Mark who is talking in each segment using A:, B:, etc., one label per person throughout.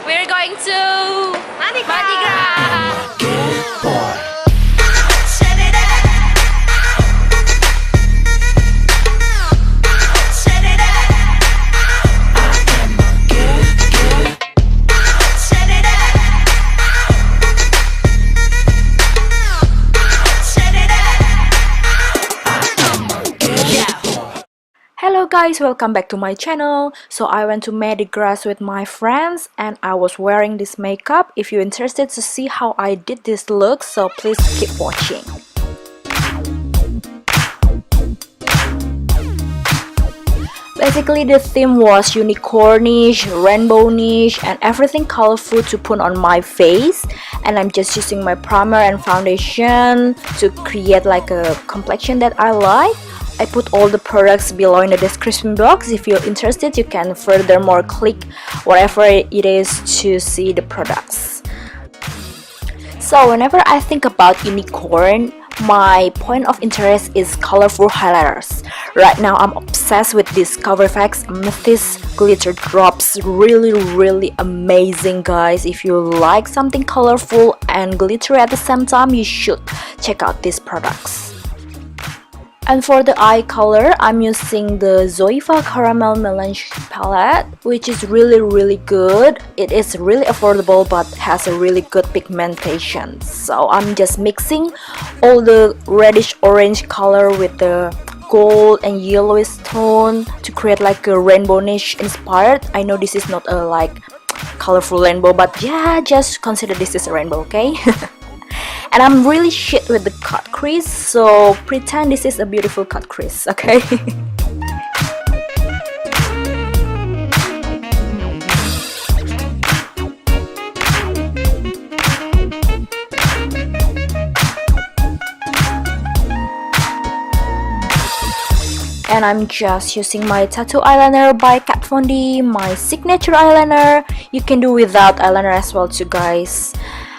A: We're going to Mardi Grass.
B: Good boy.
C: Hello guys, welcome back to my channel. So I went to Mardi Grass with my friends and I was wearing this makeup. If you're interested to see how I did this look, so please keep watching. Basically the theme was unicornish, rainbowish, and everything colorful to put on my face. And I'm just using my primer and foundation to create like a complexion that I like. I put all the products below in the description box. If you're interested, you can furthermore click whatever it is to see the products. So whenever I think about unicorn, my point of interest is colorful highlighters. Right now I'm obsessed with this KatVonD Amethyst glitter drops. Really amazing, guys. If you like something colorful and glittery at the same time, you should check out these products. And for the eye color, I'm using the ZOEVA Caramel Melange palette, which is really good. It is really affordable but has a really good pigmentation. So I'm just mixing all the reddish orange color with the gold and yellowish tone to create like a rainbowish inspired. I know this is not a like colorful rainbow, but yeah, just consider this is a rainbow, okay? And I'm really shit with the cut crease, so pretend this is a beautiful cut crease, okay? And I'm just using my tattoo eyeliner by KatVonD, my signature eyeliner. You can do without eyeliner as well too, guys.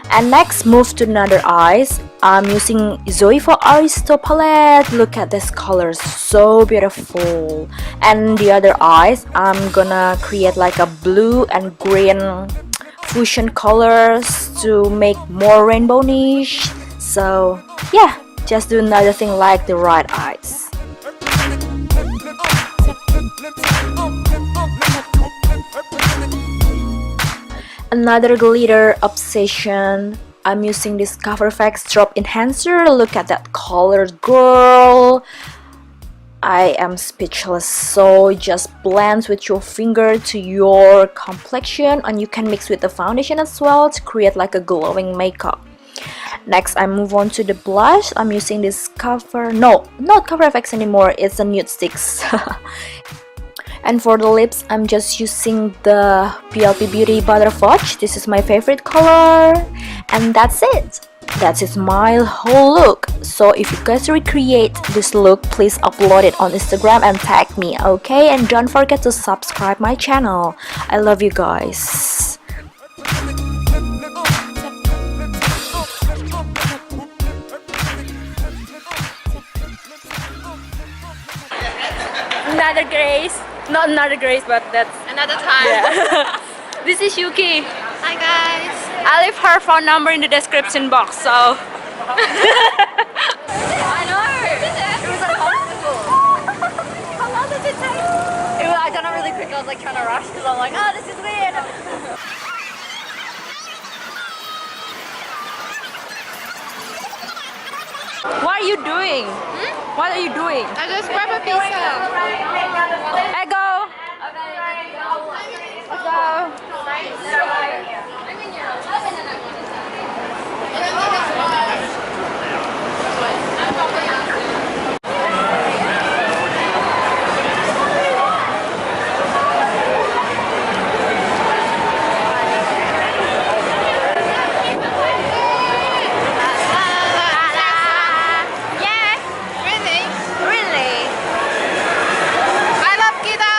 C: And next, move to another eyes. I'm using ZOEVA Aristo palette. Look at this color, so beautiful. And the other eyes, I'm gonna create like a blue and green fusion colors to make more rainbowish. So yeah, just do another thing like the right eyes. Another glitter obsession. I'm using this KatVonD Drop Enhancer. Look at that color, girl. I am speechless. So just blend with your finger to your complexion, and you can mix with the foundation as well to create like a glowing makeup. Next, I move on to the blush. I'm using this not KatVonD anymore. It's a nude sticks. And for the lips, I'm just using the PLP Beauty Butter Fudge. This is my favorite color. And that's it. That is my whole look. So if you guys recreate this look, please upload it on Instagram and tag me, okay? And don't forget to subscribe my channel. I love you guys.
A: Another Grace. Not another Grace, but that's
D: Another time.
A: yeah. This is Yuki.
D: Hi guys.
A: I leave her phone number in the description box, so
D: I know. It was uncomfortable. How long did it take? I done it really quick. I was like trying to rush because I'm like, oh, this is weird.
A: what are you doing? What are you doing?
D: I just grab a pizza.
A: Ego.
D: Really? I love guitar.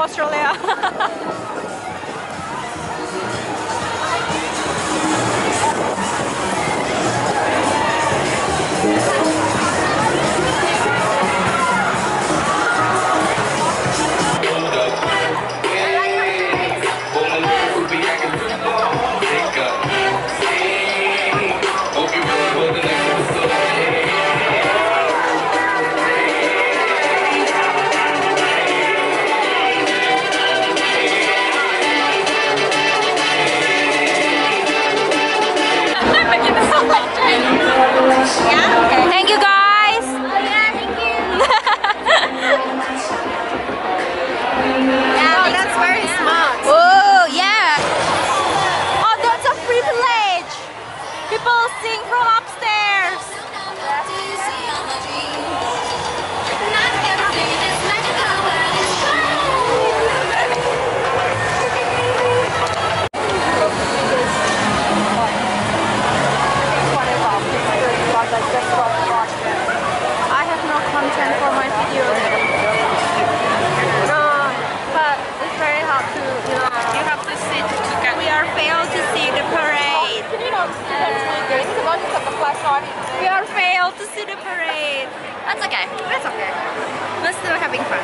A: Australia. Thank you guys.
D: Oh, that's very smart.
A: Oh yeah. Oh, that's a privilege. People sing from upstairs. I have no content for my video.
D: No, but it's very hard to, you know.
A: You have to sit together. We are failed to see the parade. We are failed to see the parade.
D: That's okay. That's okay.
A: We're still having fun.